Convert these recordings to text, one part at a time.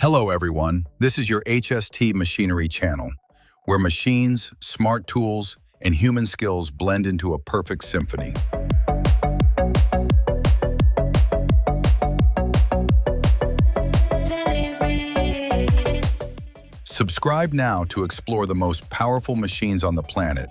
Hello everyone, this is your HST Machinery channel, where machines, smart tools, and human skills blend into a perfect symphony. Subscribe now to explore the most powerful machines on the planet.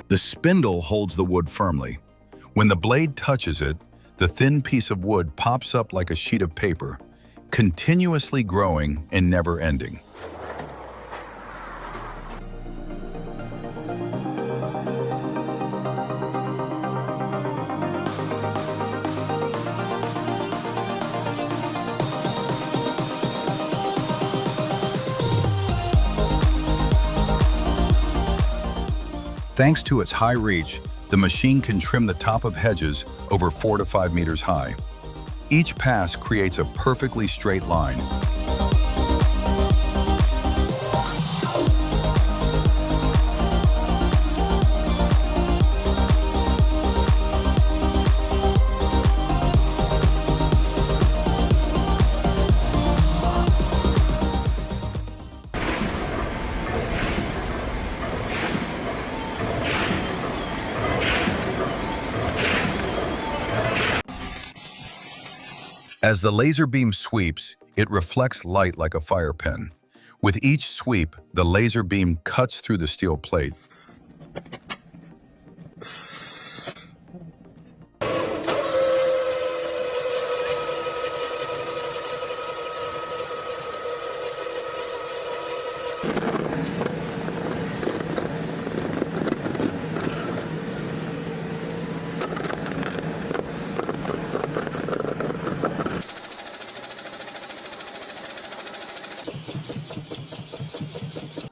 The spindle holds the wood firmly. When the blade touches it, the thin piece of wood pops up like a sheet of paper, continuously growing and never ending. Thanks to its high reach, the machine can trim the top of hedges over 4 to 5 meters high. Each pass creates a perfectly straight line. As the laser beam sweeps, it reflects light like a fire pin. With each sweep, the laser beam cuts through the steel plate.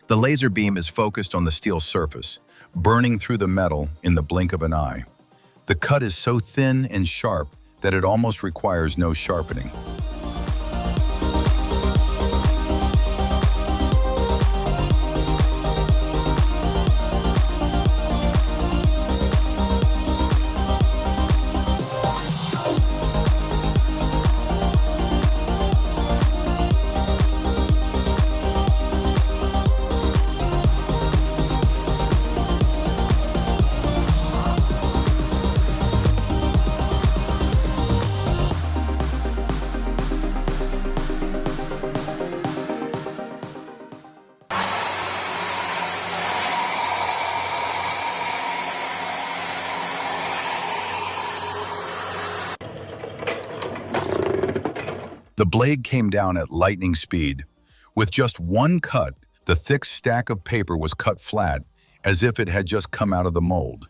The laser beam is focused on the steel surface, burning through the metal in the blink of an eye. The cut is so thin and sharp that it almost requires no sharpening. The blade came down at lightning speed. With just one cut, the thick stack of paper was cut flat, as if it had just come out of the mold.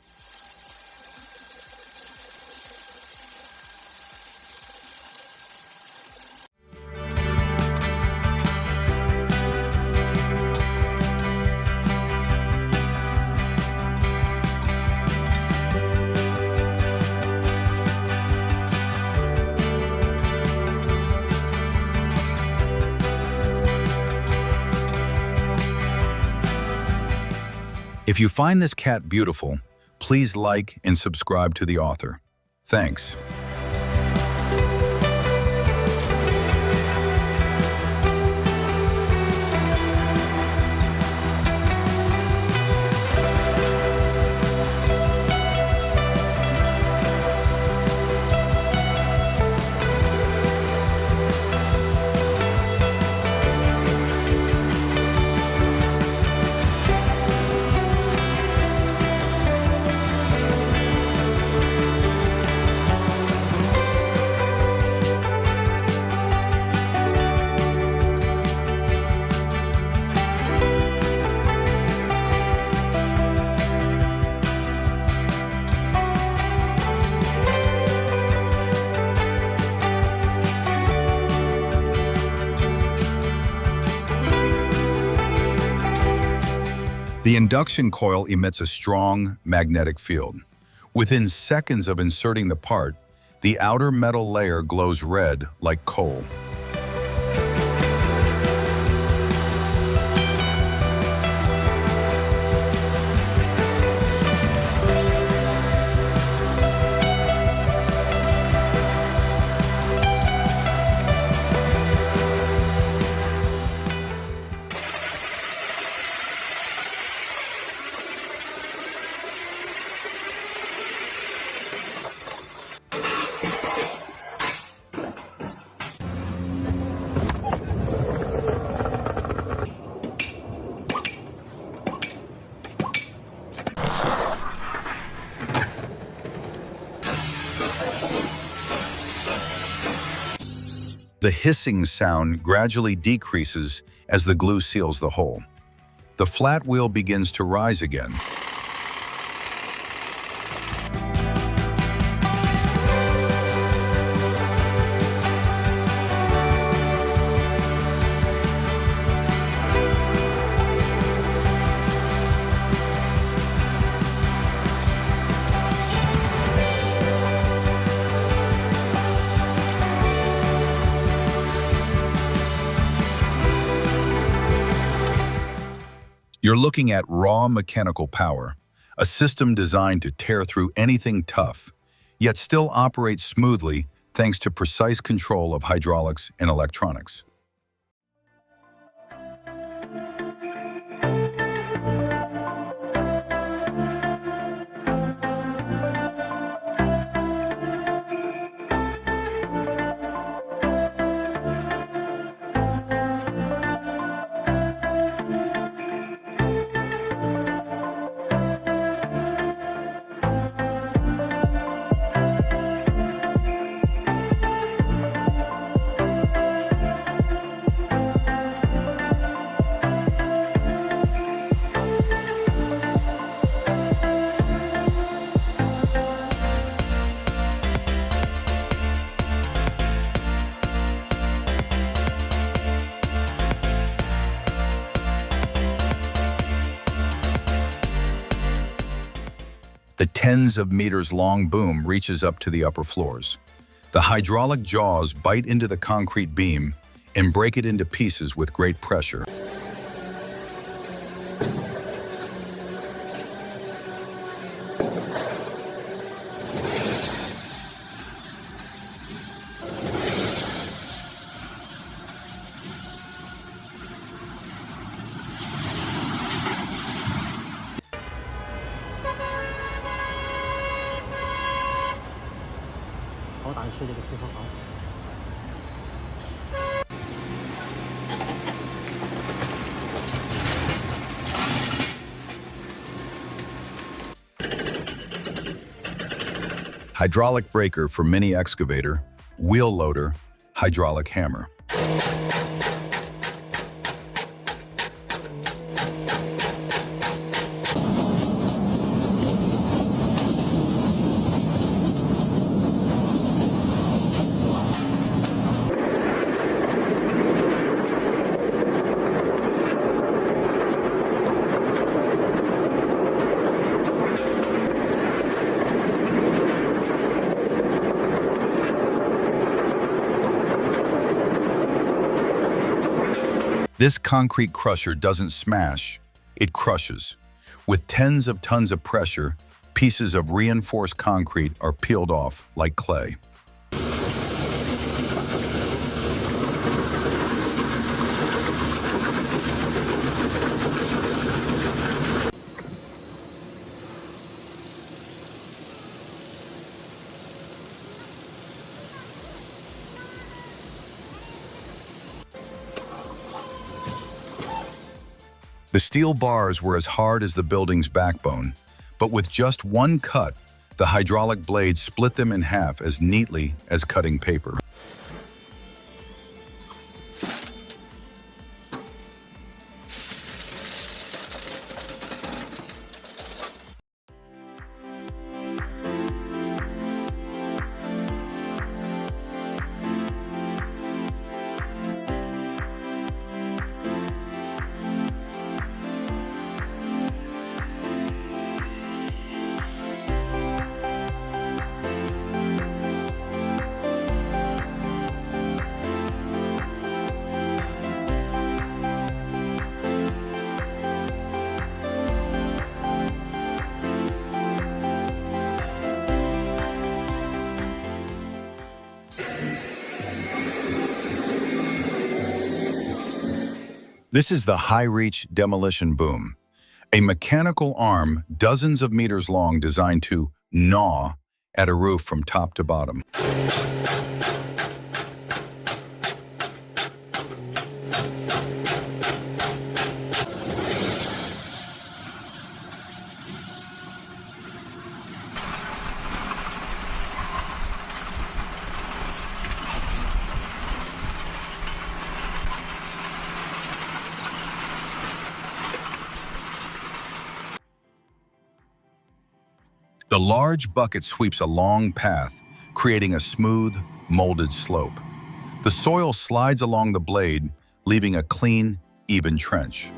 If you find this cat beautiful, please like and subscribe to the author. Thanks. The induction coil emits a strong magnetic field. Within seconds of inserting the part, the outer metal layer glows red like coal. The hissing sound gradually decreases as the glue seals the hole. The flat wheel begins to rise again. You're looking at raw mechanical power, a system designed to tear through anything tough, yet still operate smoothly thanks to precise control of hydraulics and electronics. The tens of meters long boom reaches up to the upper floors. The hydraulic jaws bite into the concrete beam and break it into pieces with great pressure. Hydraulic breaker for mini excavator, wheel loader, hydraulic hammer. This concrete crusher doesn't smash, it crushes. With tens of tons of pressure, pieces of reinforced concrete are peeled off like clay. The steel bars were as hard as the building's backbone, but with just one cut, the hydraulic blade split them in half as neatly as cutting paper. This is the high-reach demolition boom, a mechanical arm dozens of meters long designed to gnaw at a roof from top to bottom. The large bucket sweeps a long path, creating a smooth, molded slope. The soil slides along the blade, leaving a clean, even trench.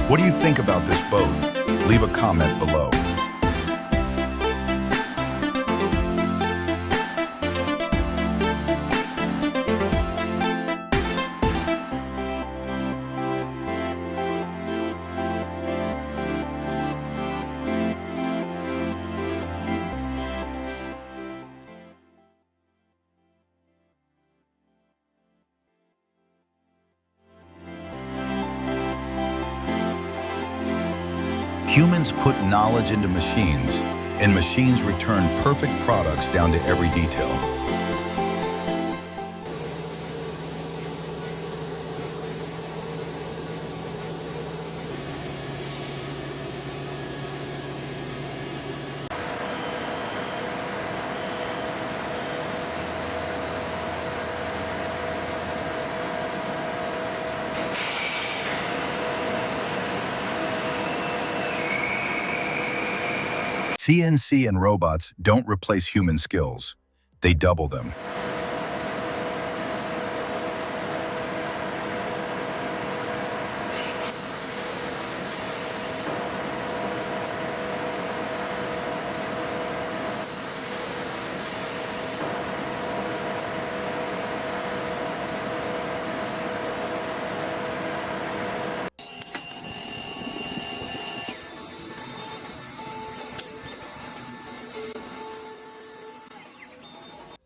What do you think about this boat? Leave a comment below. Humans put knowledge into machines, and machines return perfect products down to every detail. CNC and robots don't replace human skills, they double them.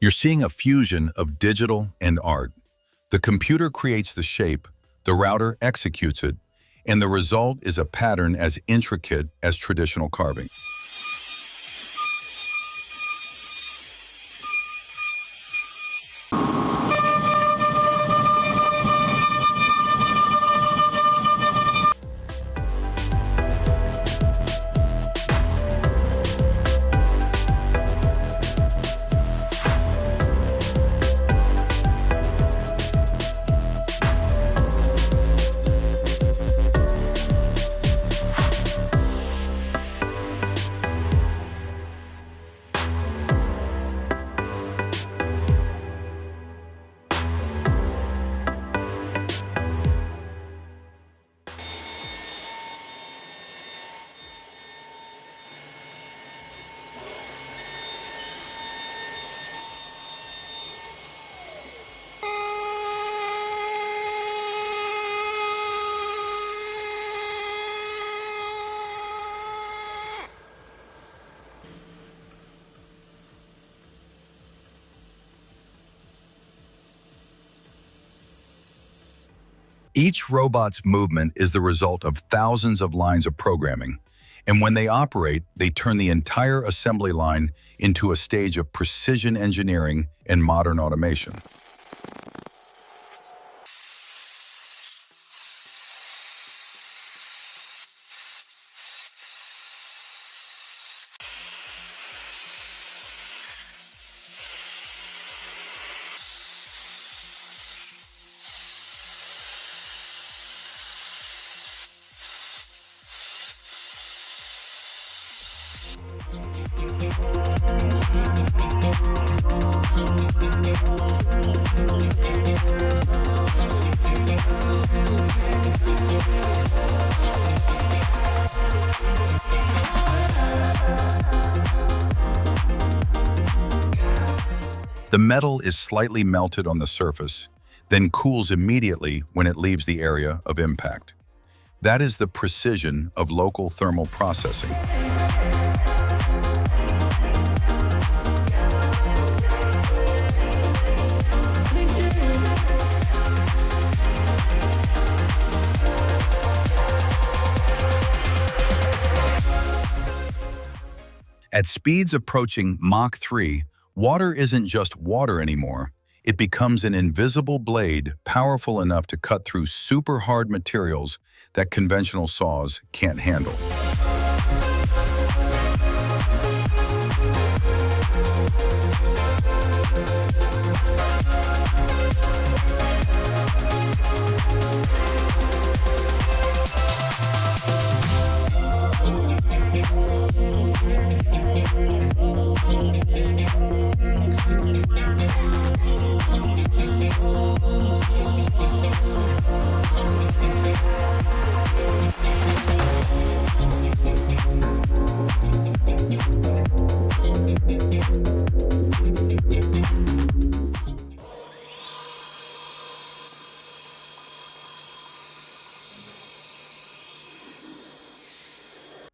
You're seeing a fusion of digital and art. The computer creates the shape, the router executes it, and the result is a pattern as intricate as traditional carving. Each robot's movement is the result of thousands of lines of programming, and when they operate, they turn the entire assembly line into a stage of precision engineering and modern automation. The metal is slightly melted on the surface, then cools immediately when it leaves the area of impact. That is the precision of local thermal processing. At speeds approaching Mach 3, water isn't just water anymore. It becomes an invisible blade powerful enough to cut through super hard materials that conventional saws can't handle.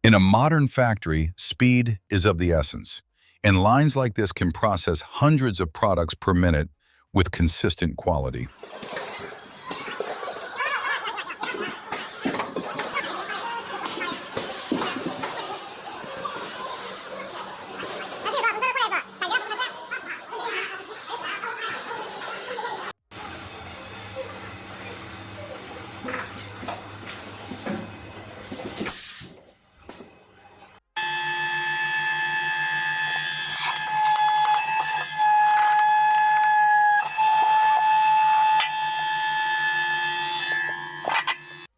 In a modern factory, speed is of the essence, and lines like this can process hundreds of products per minute with consistent quality.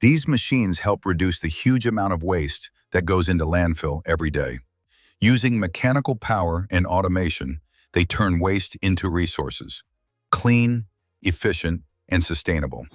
These machines help reduce the huge amount of waste that goes into landfill every day. Using mechanical power and automation, they turn waste into resources, clean, efficient, and sustainable.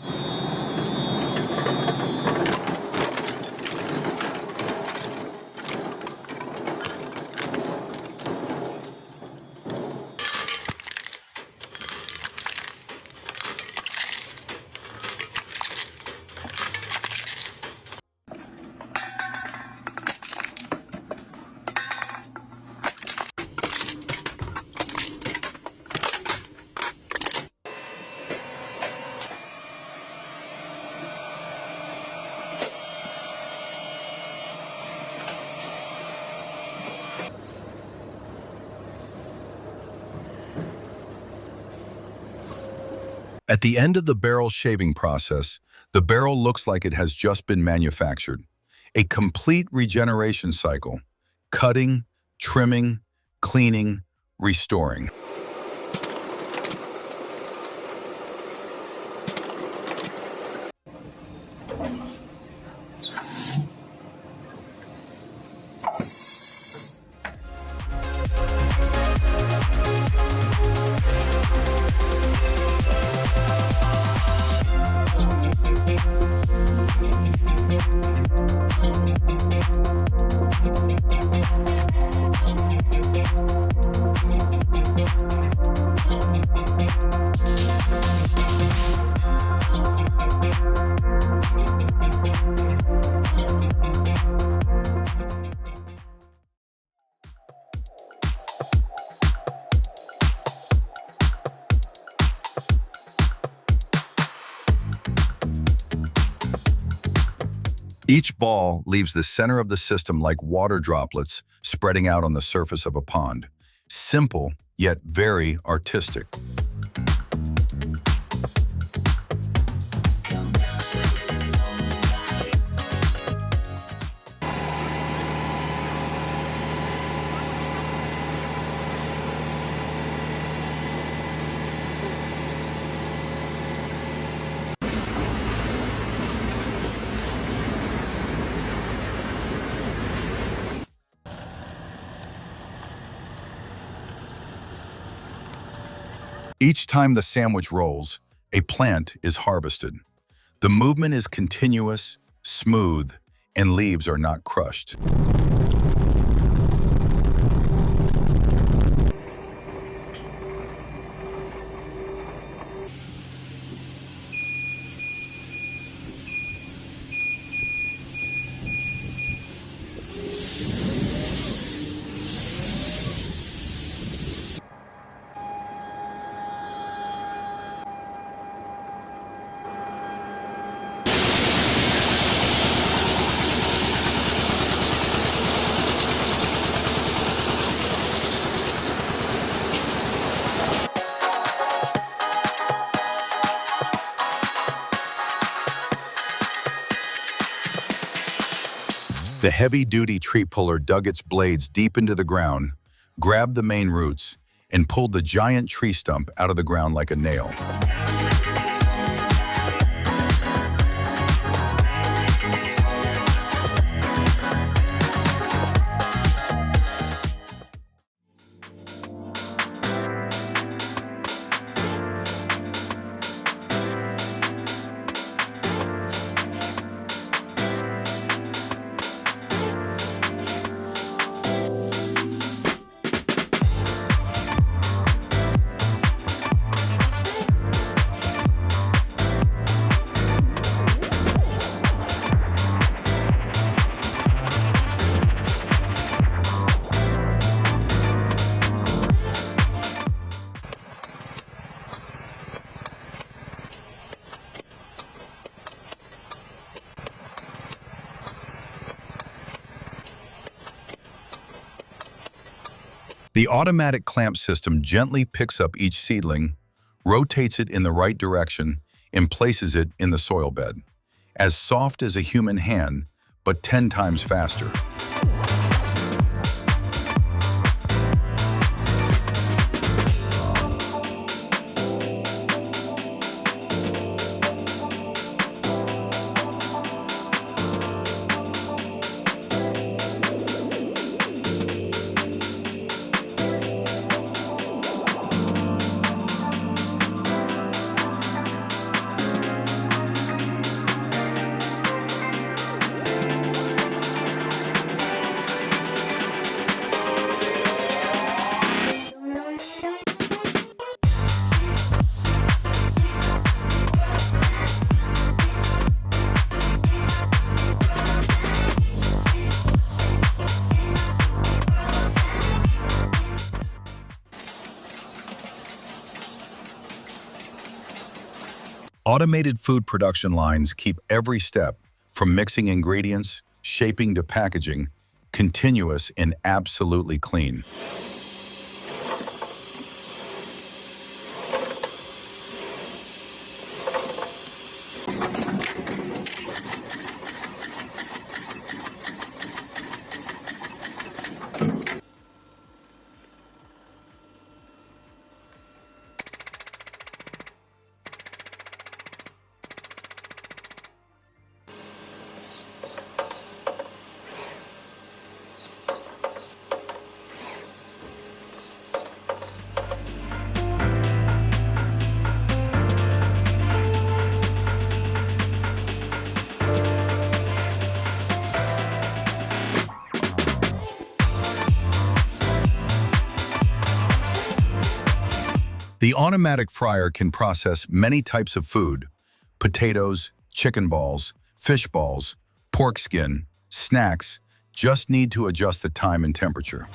At the end of the barrel shaving process, the barrel looks like it has just been manufactured. A complete regeneration cycle: cutting, trimming, cleaning, restoring. Each ball leaves the center of the system like water droplets spreading out on the surface of a pond. Simple, yet very artistic. Each time the sandwich rolls, a plant is harvested. The movement is continuous, smooth, and leaves are not crushed. The heavy-duty tree puller dug its blades deep into the ground, grabbed the main roots, and pulled the giant tree stump out of the ground like a nail. The automatic clamp system gently picks up each seedling, rotates it in the right direction, and places it in the soil bed. As soft as a human hand, but 10 times faster. Automated food production lines keep every step, from mixing ingredients, shaping to packaging, continuous and absolutely clean. The automatic fryer can process many types of food: potatoes, chicken balls, fish balls, pork skin, snacks. Just need to adjust the time and temperature.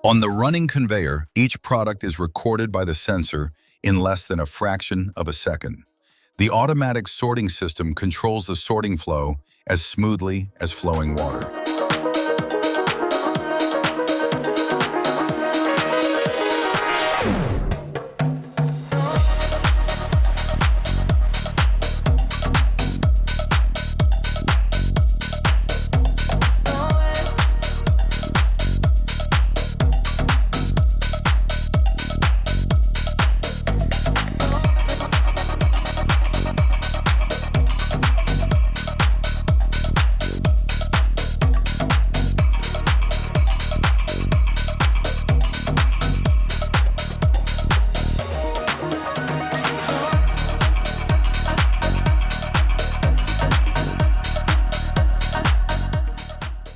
On the running conveyor, each product is recorded by the sensor in less than a fraction of a second. The automatic sorting system controls the sorting flow as smoothly as flowing water.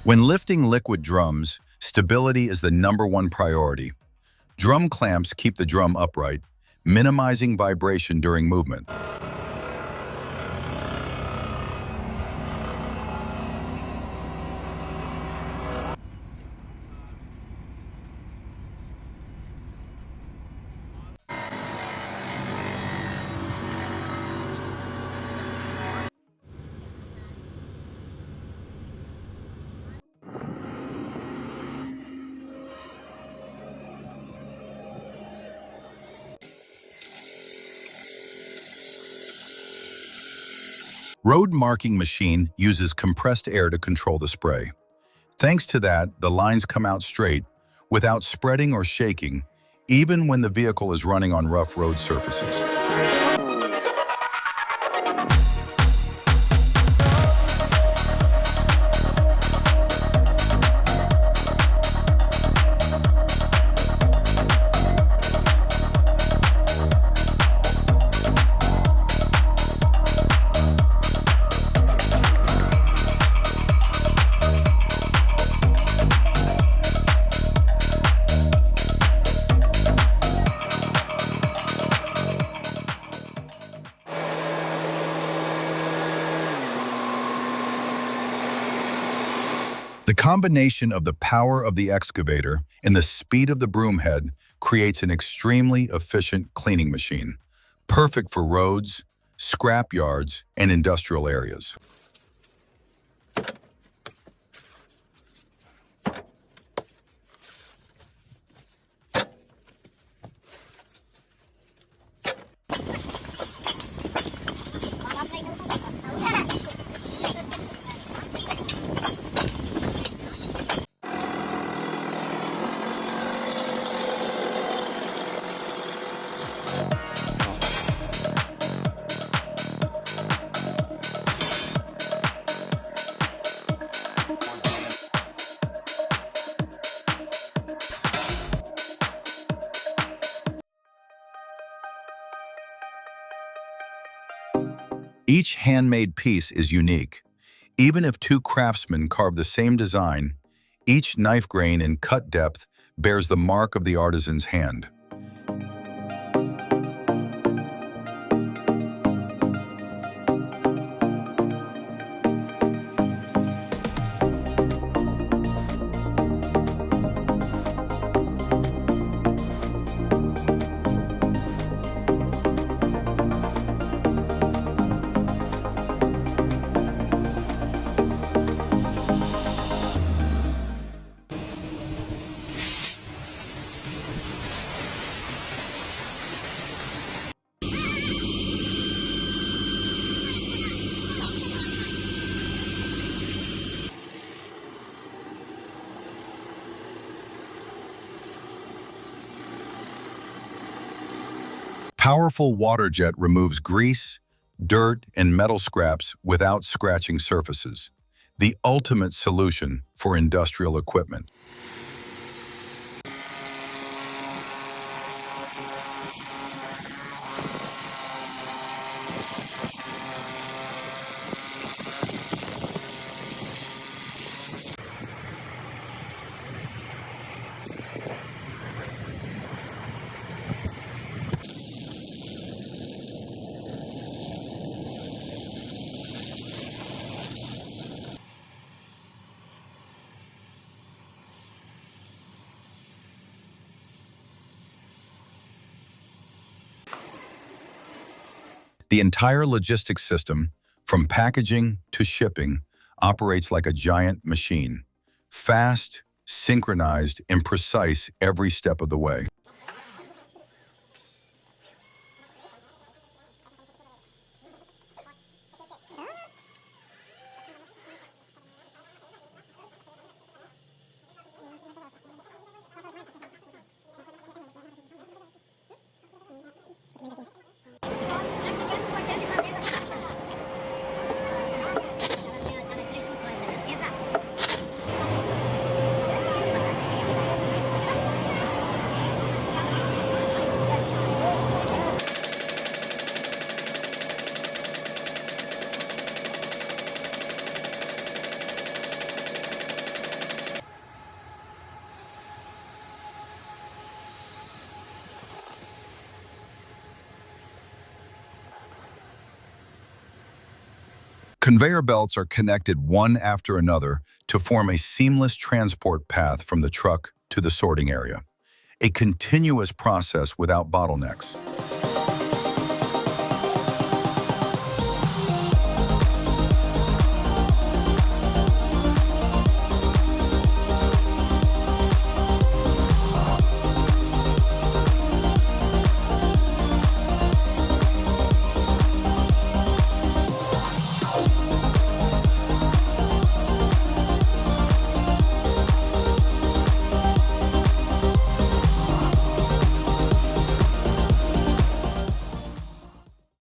When lifting liquid drums, stability is the #1 priority. Drum clamps keep the drum upright, minimizing vibration during movement. Road marking machine uses compressed air to control the spray. Thanks to that, the lines come out straight, without spreading or shaking, even when the vehicle is running on rough road surfaces. The combination of the power of the excavator and the speed of the broom head creates an extremely efficient cleaning machine, perfect for roads, scrap yards, and industrial areas. Each handmade piece is unique. Even if two craftsmen carve the same design, each knife grain and cut depth bears the mark of the artisan's hand. Powerful waterjet removes grease, dirt, and metal scraps without scratching surfaces. The ultimate solution for industrial equipment. The entire logistics system, from packaging to shipping, operates like a giant machine. Fast, synchronized, and precise every step of the way. Conveyor belts are connected one after another to form a seamless transport path from the truck to the sorting area, a continuous process without bottlenecks.